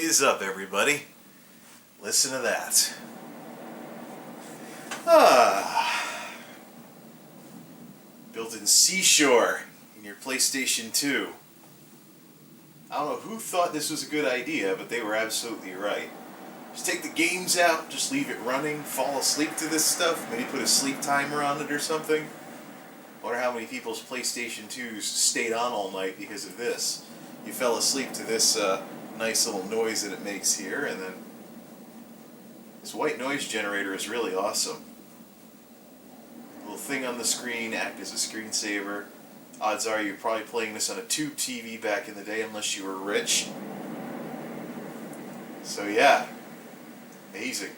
is up, everybody? Listen to that. Built-in Seashore in your PlayStation 2. I don't know who thought this was a good idea, but they were absolutely right. Just take the games out, just leave it running, fall asleep to this stuff, maybe put a sleep timer on it or something. Wonder how many people's PlayStation 2s stayed on all night because of this. You fell asleep to this nice little noise that it makes here, and then this white noise generator is really awesome. Little thing on the screen, act as a screensaver. Odds are you're probably playing this on a tube TV back in the day, unless you were rich. So yeah, amazing.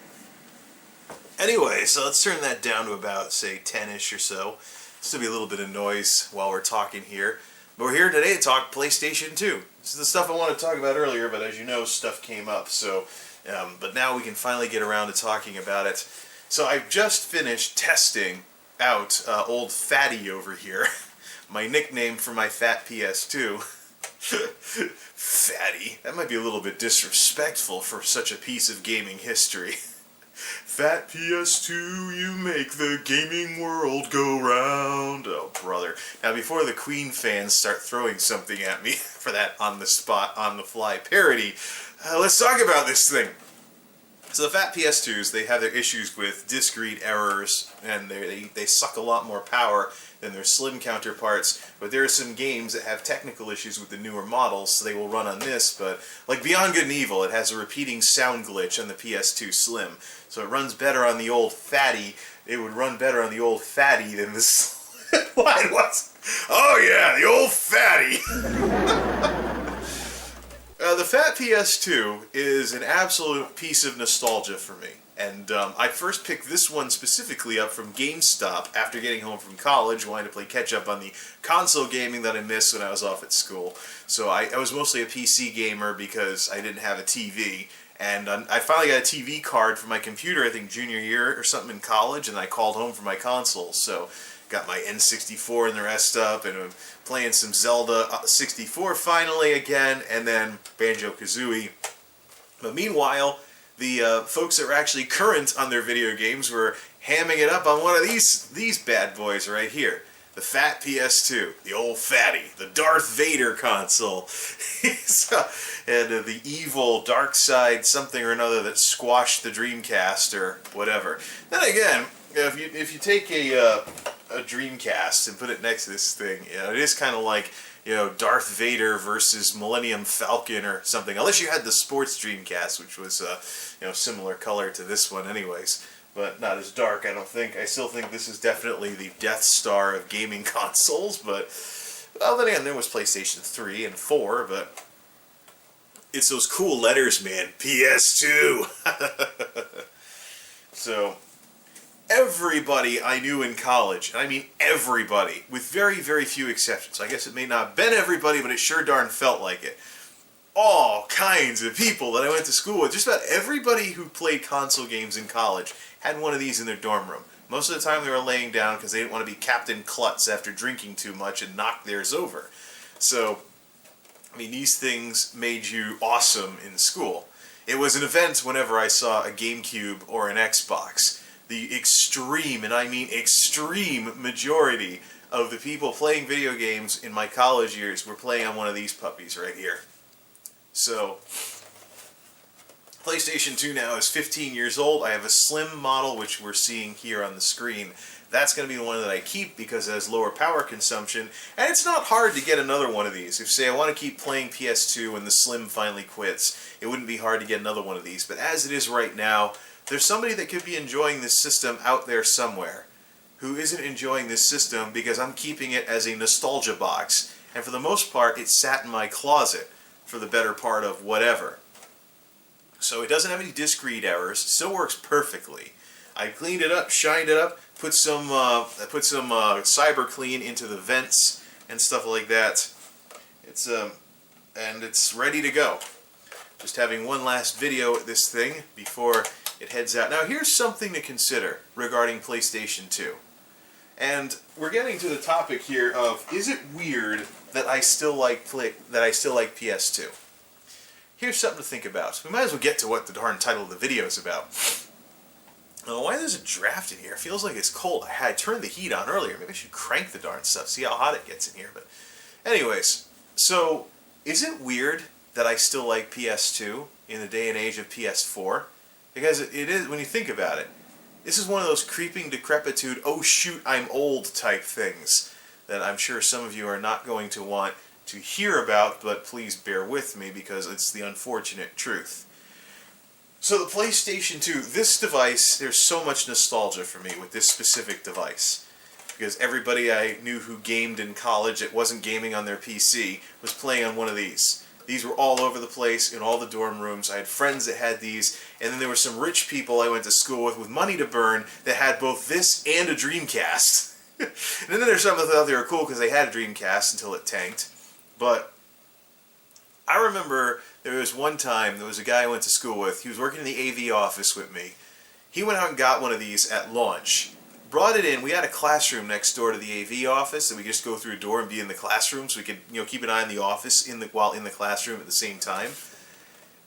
Anyway, so let's turn that down to about, say, 10-ish or so. Still be a little bit of noise while we're talking here. But we're here today to talk PlayStation 2. This is the stuff I wanted to talk about earlier, but as you know, stuff came up. So, but now we can finally get around to talking about it. So I've just finished testing out old Fatty over here. My nickname for my fat PS2. Fatty. That might be a little bit disrespectful for such a piece of gaming history. Fat PS2, you make the gaming world go round. Oh, brother. Now, before the Queen fans start throwing something at me for that on-the-spot, on-the-fly parody, let's talk about this thing. So the fat PS2s, they have their issues with disk read errors, and they suck a lot more power than their slim counterparts, but there are some games that have technical issues with the newer models, so they will run on this, but like Beyond Good and Evil, it has a repeating sound glitch on the PS2 Slim, so it runs better on the old Fatty. It would run better on the old Fatty than the Slim. What was? Oh yeah, the old Fatty! The Fat PS2 is an absolute piece of nostalgia for me. And I first picked this one specifically up from GameStop after getting home from college, wanting to play catch-up on the console gaming that I missed when I was off at school. So I was mostly a PC gamer because I didn't have a TV. And I finally got a TV card for my computer, I think junior year or something in college, and I called home for my console. So got my N64 and the rest up, and I'm playing some Zelda 64 finally again, and then Banjo-Kazooie. But meanwhile, the folks that were actually current on their video games were hamming it up on one of these bad boys right here. The Fat PS2, the old Fatty, the Darth Vader console. And the evil dark side something or another that squashed the Dreamcast or whatever. Then again, if you take a Dreamcast and put it next to this thing, you know, it is kind of like, you know, Darth Vader versus Millennium Falcon or something. Unless you had the sports Dreamcast, which was you know, similar color to this one anyways, but not as dark, I don't think. I still think this is definitely the Death Star of gaming consoles, but well, then again, there was PlayStation 3 and 4, but it's those cool letters, man. PS2. So everybody I knew in college, and I mean everybody, with very, very few exceptions. I guess it may not have been everybody, but it sure darn felt like it. All kinds of people that I went to school with, just about everybody who played console games in college had one of these in their dorm room. Most of the time they were laying down because they didn't want to be Captain Klutz after drinking too much and knock theirs over. So, I mean, these things made you awesome in school. It was an event whenever I saw a GameCube or an Xbox. The extreme, and I mean extreme, majority of the people playing video games in my college years were playing on one of these puppies right here. So, PlayStation 2 now is 15 years old. I have a slim model, which we're seeing here on the screen. That's going to be the one that I keep because it has lower power consumption, and it's not hard to get another one of these. If, say, I want to keep playing PS2 and the Slim finally quits, it wouldn't be hard to get another one of these. But as it is right now, there's somebody that could be enjoying this system out there somewhere who isn't enjoying this system because I'm keeping it as a nostalgia box, and for the most part, it sat in my closet for the better part of whatever. So it doesn't have any disk read errors. It still works perfectly. I cleaned it up, shined it up, put some cyber clean into the vents and stuff like that. And it's ready to go. Just having one last video at this thing before it heads out. Now here's something to consider regarding PlayStation 2. And we're getting to the topic here of, is it weird that I still like PS2? here's something to think about. We might as well get to what the darn title of the video is about. Why there's a draft in here? It feels like it's cold. I turned the heat on earlier. Maybe I should crank the darn stuff, see how hot it gets in here. But anyways, so is it weird that I still like PS2 in the day and age of PS4? Because it is, when you think about it, this is one of those creeping decrepitude, oh shoot, I'm old type things that I'm sure some of you are not going to want to hear about, but please bear with me because it's the unfortunate truth. So the PlayStation 2, this device, there's so much nostalgia for me with this specific device. Because everybody I knew who gamed in college that wasn't gaming on their PC was playing on one of these. These were all over the place in all the dorm rooms. I had friends that had these, and then there were some rich people I went to school with money to burn that had both this and a Dreamcast. And then there's some that thought they were cool because they had a Dreamcast until it tanked. But I remember there was one time, there was a guy I went to school with, he was working in the AV office with me. He went out and got one of these at launch. Brought it in. We had a classroom next door to the AV office, and we just go through a door and be in the classroom, so we could, keep an eye on the office while in the classroom at the same time.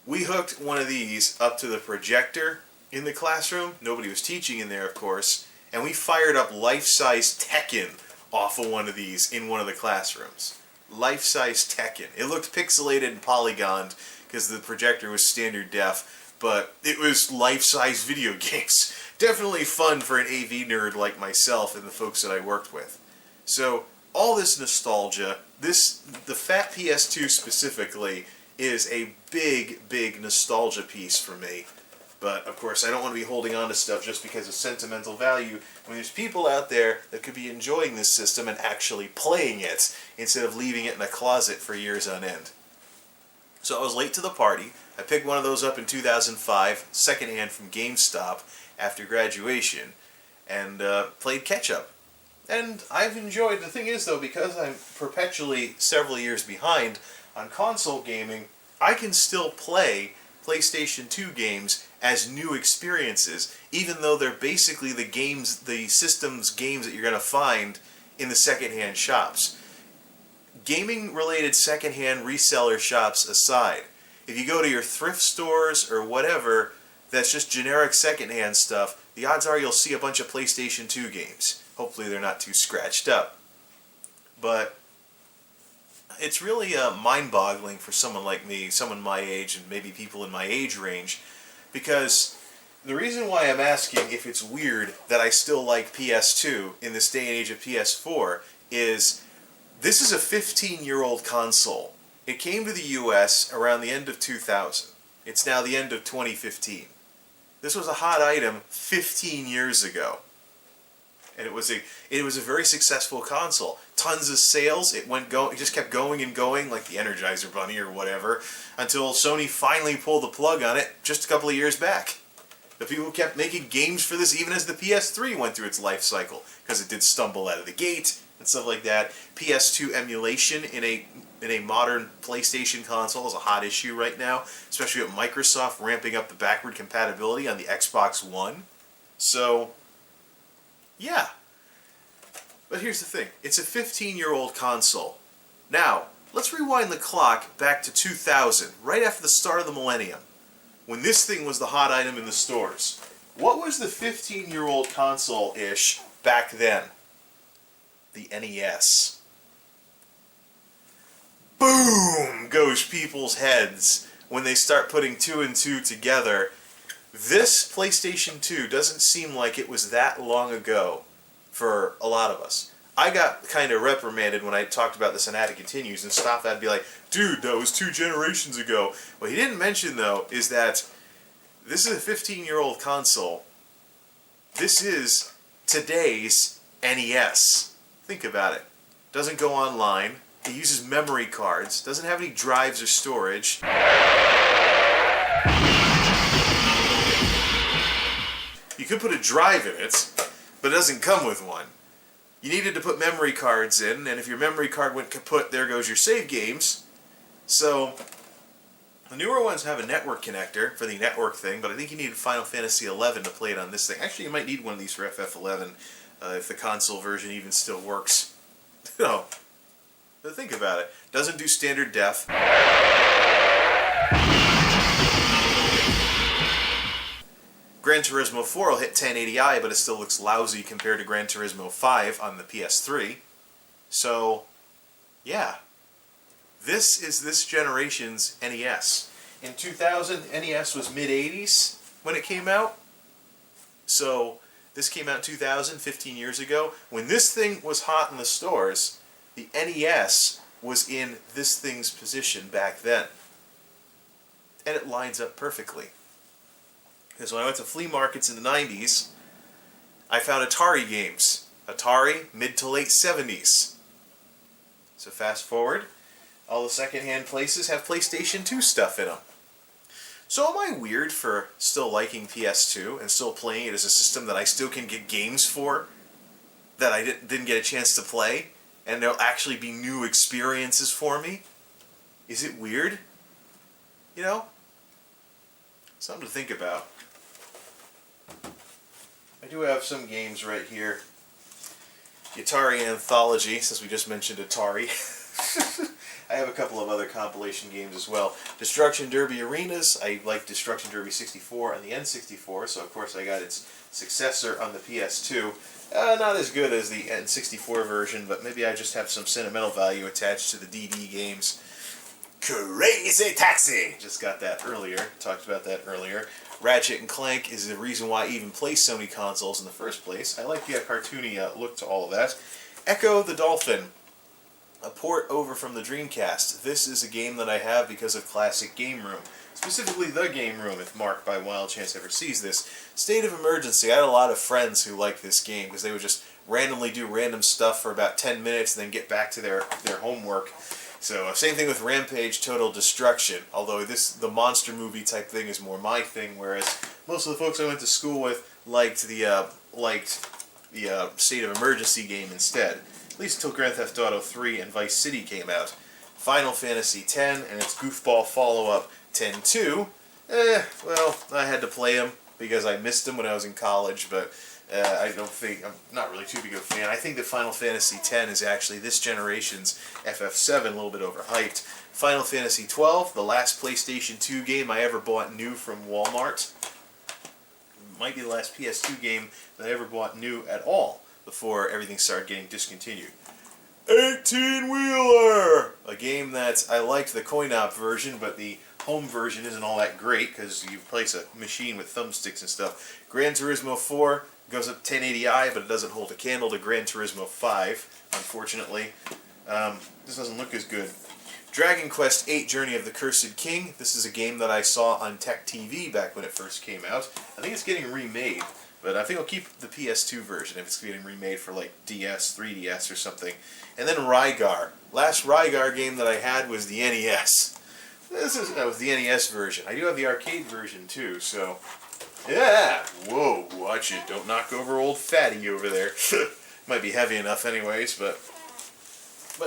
We hooked one of these up to the projector in the classroom. Nobody was teaching in there, of course, and we fired up life-size Tekken off of one of these in one of the classrooms. Life-size Tekken. It looked pixelated and polygoned because the projector was standard def, but it was life-size video games. Definitely fun for an AV nerd like myself and the folks that I worked with. So, all this nostalgia, the fat PS2 specifically, is a big, big nostalgia piece for me. But, of course, I don't want to be holding on to stuff just because of sentimental value when there's people out there that could be enjoying this system and actually playing it instead of leaving it in a closet for years on end. So I was late to the party. I picked one of those up in 2005, secondhand from GameStop, after graduation, and played catch-up. And I've enjoyed, the thing is though, because I'm perpetually several years behind on console gaming, I can still play PlayStation 2 games as new experiences, even though they're basically the system's games that you're going to find in the secondhand shops. Gaming-related secondhand reseller shops aside, if you go to your thrift stores or whatever, that's just generic secondhand stuff, the odds are you'll see a bunch of PlayStation 2 games. Hopefully they're not too scratched up. But it's really mind-boggling for someone like me, someone my age, and maybe people in my age range, because the reason why I'm asking if it's weird that I still like PS2 in this day and age of PS4 is this is a 15-year-old console. It came to the US around the end of 2000. It's now the end of 2015. This was a hot item 15 years ago. And it was a very successful console. Tons of sales. It just kept going and going, like the Energizer Bunny or whatever, until Sony finally pulled the plug on it just a couple of years back. The people kept making games for this even as the PS3 went through its life cycle, because it did stumble out of the gate and stuff like that. PS2 emulation in a modern PlayStation console is a hot issue right now, especially with Microsoft ramping up the backward compatibility on the Xbox One. So, yeah. But here's the thing. It's a 15-year-old console. Now, let's rewind the clock back to 2000, right after the start of the millennium, when this thing was the hot item in the stores. What was the 15-year-old console-ish back then? The NES. Boom goes people's heads when they start putting two and two together. This PlayStation 2 doesn't seem like it was that long ago for a lot of us. I got kind of reprimanded when I talked about this on Ad It Continues, and stuff. I'd be like, dude, that was 2 generations ago. What he didn't mention, though, is that this is a 15-year-old console. This is today's NES. Think about it. Doesn't go online. It uses memory cards. Doesn't have any drives or storage. You could put a drive in it, but it doesn't come with one. You needed to put memory cards in, and if your memory card went kaput, there goes your save games. So, the newer ones have a network connector for the network thing, but I think you need Final Fantasy XI to play it on this thing. Actually, you might need one of these for FF11, if the console version even still works. No. But think about it. Doesn't do standard def. Gran Turismo 4 will hit 1080i, but it still looks lousy compared to Gran Turismo 5 on the PS3. So, yeah. This is this generation's NES. In 2000, NES was mid-80s when it came out. So, this came out in 2000, 15 years ago. When this thing was hot in the stores, the NES was in this thing's position back then. And it lines up perfectly. Because when I went to flea markets in the 90s, I found Atari games. Atari, mid to late 70s. So fast forward, all the secondhand places have PlayStation 2 stuff in them. So am I weird for still liking PS2 and still playing it as a system that I still can get games for that I didn't get a chance to play, and there'll actually be new experiences for me? Is it weird? You know? Something to think about. I do have some games right here. The Atari Anthology, since we just mentioned Atari. I have a couple of other compilation games as well. Destruction Derby Arenas. I like Destruction Derby 64 on the N64, so of course I got its successor on the PS2. Not as good as the N64 version, but maybe I just have some sentimental value attached to the DD games. Crazy Taxi! Just got that earlier. Talked about that earlier. Ratchet and Clank is the reason why I even play Sony consoles in the first place. I like the cartoony look to all of that. Echo the Dolphin. A port over from the Dreamcast. This is a game that I have because of Classic Game Room. Specifically the Game Room, if Mark by wild chance ever sees this. State of Emergency. I had a lot of friends who liked this game because they would just randomly do random stuff for about 10 minutes and then get back to their homework. So, same thing with Rampage Total Destruction, although the monster movie type thing is more my thing, whereas most of the folks I went to school with liked the State of Emergency game instead. At least until Grand Theft Auto 3 and Vice City came out. Final Fantasy X and its goofball follow-up, X-2. Well, I had to play them because I missed them when I was in college, but I'm not really too big of a fan. I think that Final Fantasy X is actually this generation's FF7, a little bit overhyped. Final Fantasy XII, the last PlayStation 2 game I ever bought new from Walmart. Might be the last PS2 game that I ever bought new at all before everything started getting discontinued. 18-wheeler! A game that I liked the coin-op version, but the home version isn't all that great because you place a machine with thumbsticks and stuff. Gran Turismo 4 goes up 1080i, but it doesn't hold a candle to Gran Turismo 5, unfortunately. This doesn't look as good. Dragon Quest VIII Journey of the Cursed King. This is a game that I saw on Tech TV back when it first came out. I think it's getting remade, but I think I'll keep the PS2 version if it's getting remade for like DS, 3DS or something. And then Rygar. Last Rygar game that I had was the NES. That was the NES version. I do have the arcade version too, so yeah. Whoa, watch it. Don't knock over old fatty over there. Might be heavy enough anyways, but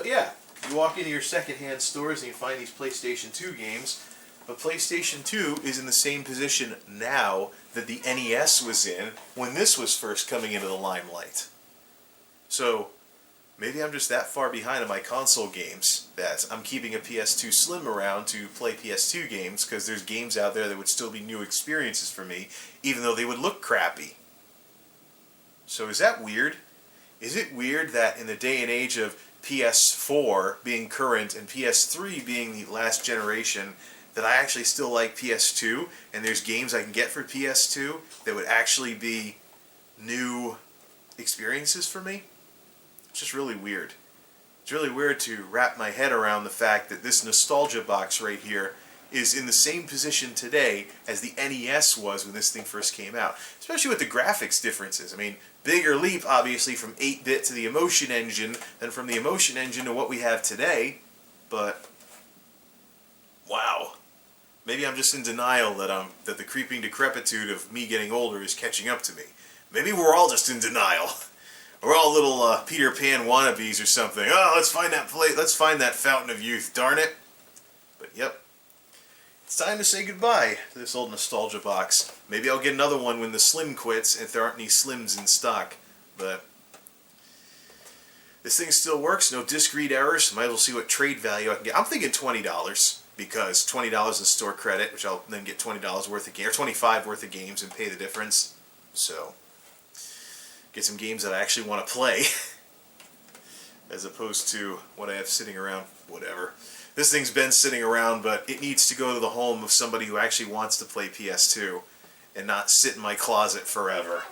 yeah. You walk into your secondhand stores and you find these PlayStation 2 games, but PlayStation 2 is in the same position now that the NES was in when this was first coming into the limelight. So, maybe I'm just that far behind on my console games that I'm keeping a PS2 Slim around to play PS2 games because there's games out there that would still be new experiences for me, even though they would look crappy. So is that weird? Is it weird that in the day and age of PS4 being current and PS3 being the last generation that I actually still like PS2 and there's games I can get for PS2 that would actually be new experiences for me? It's just really weird. It's really weird to wrap my head around the fact that this nostalgia box right here is in the same position today as the NES was when this thing first came out. Especially with the graphics differences. I mean, bigger leap, obviously, from 8-bit to the Emotion Engine than from the Emotion Engine to what we have today. But, wow. Maybe I'm just in denial that the creeping decrepitude of me getting older is catching up to me. Maybe we're all just in denial. We're all little Peter Pan wannabes or something. Oh, let's find that fountain of youth, darn it. But, yep. It's time to say goodbye to this old nostalgia box. Maybe I'll get another one when the Slim quits if there aren't any Slims in stock. But this thing still works, no disk read errors. Might as well see what trade value I can get. I'm thinking $20. because $20 in store credit, which I'll then get $20 worth of games, or $25 worth of games, and pay the difference. So get some games that I actually want to play, as opposed to what I have sitting around. Whatever. This thing's been sitting around, but it needs to go to the home of somebody who actually wants to play PS2 and not sit in my closet forever.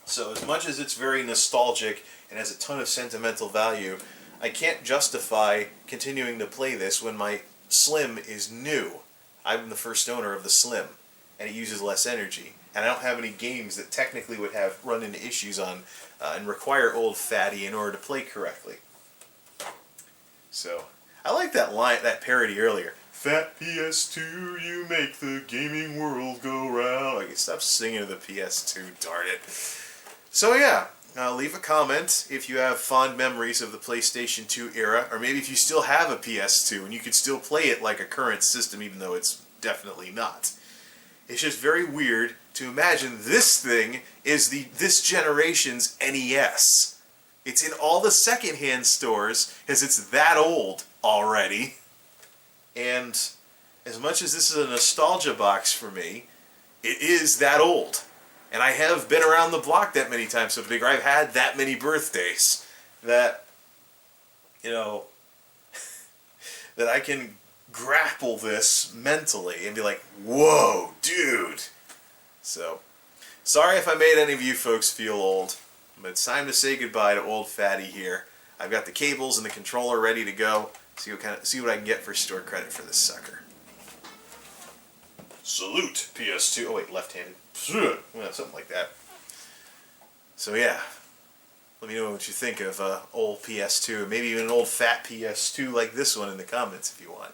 So as much as it's very nostalgic and has a ton of sentimental value, I can't justify continuing to play this when my Slim is new. I'm the first owner of the Slim, and it uses less energy. And I don't have any games that technically would have run into issues on and require Old Fatty in order to play correctly. So I like that line, that parody earlier. Fat PS2, you make the gaming world go round. I can stop singing to the PS2, darn it. So yeah, leave a comment if you have fond memories of the PlayStation 2 era, or maybe if you still have a PS2 and you could still play it like a current system, even though it's definitely not. It's just very weird to imagine this thing is this generation's NES. It's in all the secondhand stores because it's that old already. And as much as this is a nostalgia box for me, it is that old. And I have been around the block that many times, so bigger. I've had that many birthdays that, you know, that I can grapple this mentally and be like, whoa, dude. So, sorry if I made any of you folks feel old. But it's time to say goodbye to Old Fatty here. I've got the cables and the controller ready to go. See what I can get for store credit for this sucker. Salute, PS2. Oh wait, left-handed. Yeah, something like that. So yeah, let me know what you think of old PS2. Maybe even an old fat PS2 like this one in the comments if you want.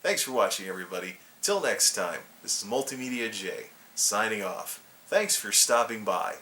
Thanks for watching, everybody. Till next time, this is MultimediaJay signing off. Thanks for stopping by.